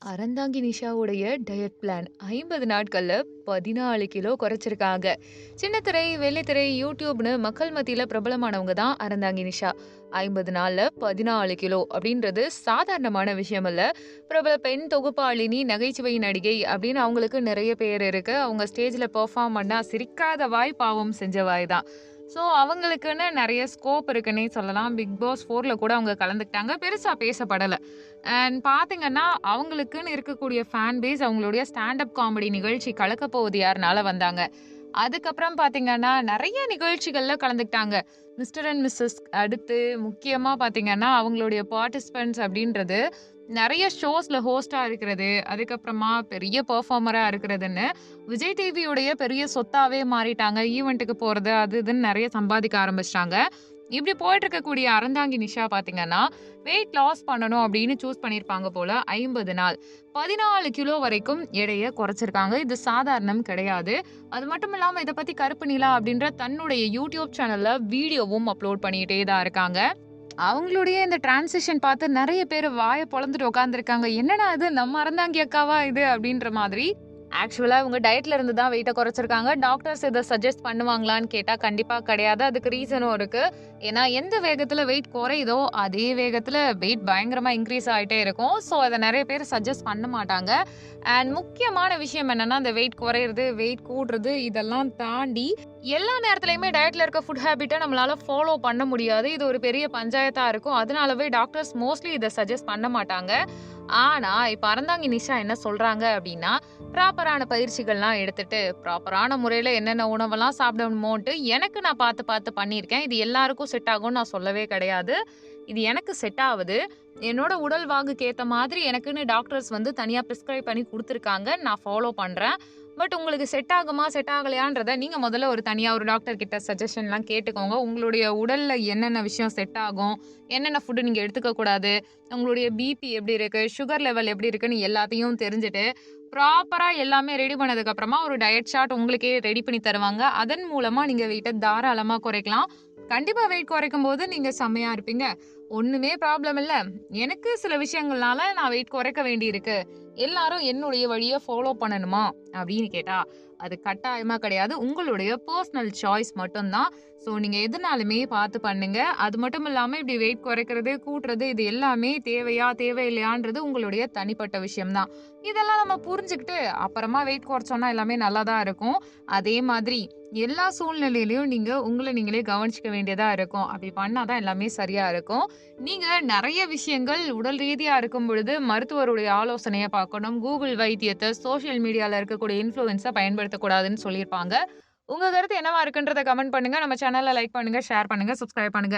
Aranthangi நிஷாவுடைய diet plan 50 நாட்கள்ல 14 kilo குறைச்சிருக்காங்க. சின்னத்திரை, வெள்ளித்திரை, யூடியூப்னு மக்கள் மத்தியில பிரபலமானவங்க தான் அறந்தாங்கி நிஷா. 50 நாள்ல 14 கிலோ அப்படின்றது சாதாரணமான விஷயம் இல்ல. பிரபல பெண் தொகுப்பாளினி, நகைச்சுவை நடிகை அப்படின்னு அவங்களுக்கு நிறைய பேர் இருக்கு. அவங்க ஸ்டேஜ்ல பெர்ஃபார்ம் பண்ணா சிரிக்காத வாய் பாவம் செஞ்ச வாய் தான். ஸோ அவங்களுக்குன்னு நிறைய ஸ்கோப் இருக்குன்னே சொல்லலாம். பிக் பாஸ் 4ல கூட அவங்க கலந்துக்கிட்டாங்க. பெருசா பேசப்படல. அண்ட் பார்த்தீங்கன்னா, அவங்களுக்குன்னு இருக்கக்கூடிய ஃபேன் பேஸ் அவங்களுடைய ஸ்டாண்ட் அப் காமெடி நிகழ்ச்சி கலக்கப் போவது யாருனால வந்தாங்க. அதுக்கப்புறம் பார்த்தீங்கன்னா, நெறைய நிகழ்ச்சிகள்ல கலந்துக்கிட்டாங்க. மிஸ்டர் அண்ட் மிஸ்ஸஸ் அடுத்து முக்கியமா பார்த்தீங்கன்னா, அவங்களுடைய பார்ட்டிசிபென்ட்ஸ் அப்படின்றது நெறைய ஷோஸ்ல ஹோஸ்ட்டா இருக்கிறது, அதுக்கப்புறமா பெரிய பெர்ஃபார்மரா இருக்கிறதுன்னு விஜய் டிவியுடைய பெரிய சொத்தாவே மாறிட்டாங்க. ஈவென்ட்டுக்கு போறது, அது இதுன்னு நெறைய சம்பாதிக்க ஆரம்பிச்சுட்டாங்க. இப்படி போயிட்டு இருக்கக்கூடிய அறந்தாங்கி நிஷா பார்த்தீங்கன்னா, வெயிட் லாஸ் பண்ணணும் அப்படின்னு சூஸ் பண்ணியிருப்பாங்க போல. 50 நாள் 14 கிலோ வரைக்கும் எடைய குறைச்சிருக்காங்க. இது சாதாரணம் கிடையாது. அது மட்டும் இல்லாம இத பத்தி கருப்பு நிலா அப்படின்ற தன்னுடைய யூடியூப் சேனல்ல வீடியோவும் அப்லோட் பண்ணிட்டே தான் இருக்காங்க. அவங்களுடைய இந்த டிரான்சிஷன் பார்த்து நெறைய பேர் வாய பொளந்துட்டு உட்கார்ந்துருக்காங்க. என்னடா இது நம்ம அறந்தாங்கி அக்காவா இது அப்படின்ற மாதிரி. ஆக்சுவலா இவங்க டயட்ல இருந்து தான் வெயிட்ட குறைச்சிருக்காங்க. டாக்டர்ஸ் இத சஜெஸ்ட் பண்ணுவாங்களான்னு கேட்டா கண்டிப்பா கிடையாது. அதுக்கு ரீசனும் இருக்கு. ஏன்னா எந்த வேகத்துல வெயிட் குறையுதோ, அதே வேகத்துல வெயிட் பயங்கரமா இன்கிரீஸ் ஆயிட்டே இருக்கும். ஸோ அத நெறைய பேர் சஜெஸ்ட் பண்ண மாட்டாங்க. அண்ட் முக்கியமான விஷயம் என்னன்னா, அந்த வெயிட் குறையிறது, வெயிட் கூடுறது இதெல்லாம் தாண்டி எல்லா நேரத்துலயுமே டயட்ல இருக்க ஃபுட் ஹேபிட்ட நம்மளால ஃபாலோ பண்ண முடியாது. இது ஒரு பெரிய பஞ்சாயத்தா இருக்கும். அதனாலவே டாக்டர்ஸ் மோஸ்ட்லி இத சஜெஸ்ட் பண்ண மாட்டாங்க. ஆனா, இப்ப அறந்தாங்கி நிஷா என்ன சொல்றாங்க அப்டின்னா, ப்ராப்பரான பயிற்சிகள்லாம் எடுத்துட்டு, ப்ராப்பரான முறையில என்னென்ன உணவெல்லாம் சாப்பிடணுமோன்ட்டு எனக்கு நான் பார்த்து பார்த்து பண்ணியிருக்கேன். இது எல்லாருக்கும் செட் ஆகும்னு நான் சொல்லவே கிடையாது. இது எனக்கு செட் ஆவுது. என்னோட உடல் வாகுக்கு ஏத்த மாதிரி எனக்குன்னு டாக்டர்ஸ் வந்து தனியா பிரிஸ்கிரைப் பண்ணி குடுத்துருக்காங்க. நான் ஃபாலோ பண்றேன். பட் உங்களுக்கு செட் ஆகுமா, செட் ஆகலையான்றத நீங்க முதல்ல ஒரு தனியா ஒரு டாக்டர் கிட்ட சஜஷன்லாம் கேட்டுக்கோங்க. உங்களுடைய உடல்ல என்னென்ன விஷயம் செட் ஆகும், என்னென்ன ஃபுட் நீங்க எடுத்துக்க கூடாது, உங்களுடைய பிபி எப்படி இருக்கு, சுகர் லெவல் எப்படி இருக்குன்னு எல்லாத்தையும் தெரிஞ்சுட்டு, ப்ராப்பரா எல்லாமே ரெடி பண்ணதுக்கு அப்புறமா ஒரு டயட் சார்ட் உங்களுக்கே ரெடி பண்ணி தருவாங்க. அதன் மூலமா நீங்க வெயிட்ட தாராளமா குறைக்கலாம். கண்டிப்பா வெயிட் குறைக்கும்போது நீங்க செம்மையா இருப்பீங்க. ஒண்ணுமே ப்ராப்ளம் இல்ல. எனக்கு சில விஷயங்கள்னால நான் வெயிட் குறைக்க வேண்டியிருக்கு. எல்லாரும் என்னுடைய வழிய ஃபாலோ பண்ணணுமா? அப்படின்னு கேட்டா, அது கட்டாயமா கிடையாது. உங்களுடைய பெர்சனல் சாய்ஸ் மட்டும் தான். ஸோ நீங்க எதுனாலுமே பார்த்து பண்ணுங்க. அது மட்டும் இல்லாம இப்படி வெயிட் குறைக்கிறது, கூட்டுறது இது எல்லாமே தேவையா, தேவையில்லையான்றது உங்களுடைய தனிப்பட்ட விஷயம் தான். இதெல்லாம் நம்ம புரிஞ்சுக்கிட்டு அப்புறமா வெயிட் குறைச்சோம்னா எல்லாமே நல்லா தான் இருக்கும். அதே மாதிரி எல்லா சூழ்நிலையிலயும் நீங்க உங்கள நீங்களே கவனிச்சுக்க வேண்டியதா இருக்கும். அப்படி பண்ணா தான் எல்லாமே சரியா இருக்கும். நீங்க நெறைய விஷயங்கள் உடல் ரீதியா இருக்கும் பொழுது மருத்துவருடைய ஆலோசனைய பார்க்கணும். கூகுள் வைத்தியத்த, சோசியல் மீடியால இருக்கக்கூடிய இன்ஃப்ளூயன்ஸ பயன்படுத்தக்கூடாதுன்னு சொல்லியிருப்பாங்க. உங்க கருத்து என்னவா இருக்குன்றத கமெண்ட் பண்ணுங்க. நம்ம சேனல லைக் பண்ணுங்க, ஷேர் பண்ணுங்க, சப்ஸ்கிரைப் பண்ணுங்க.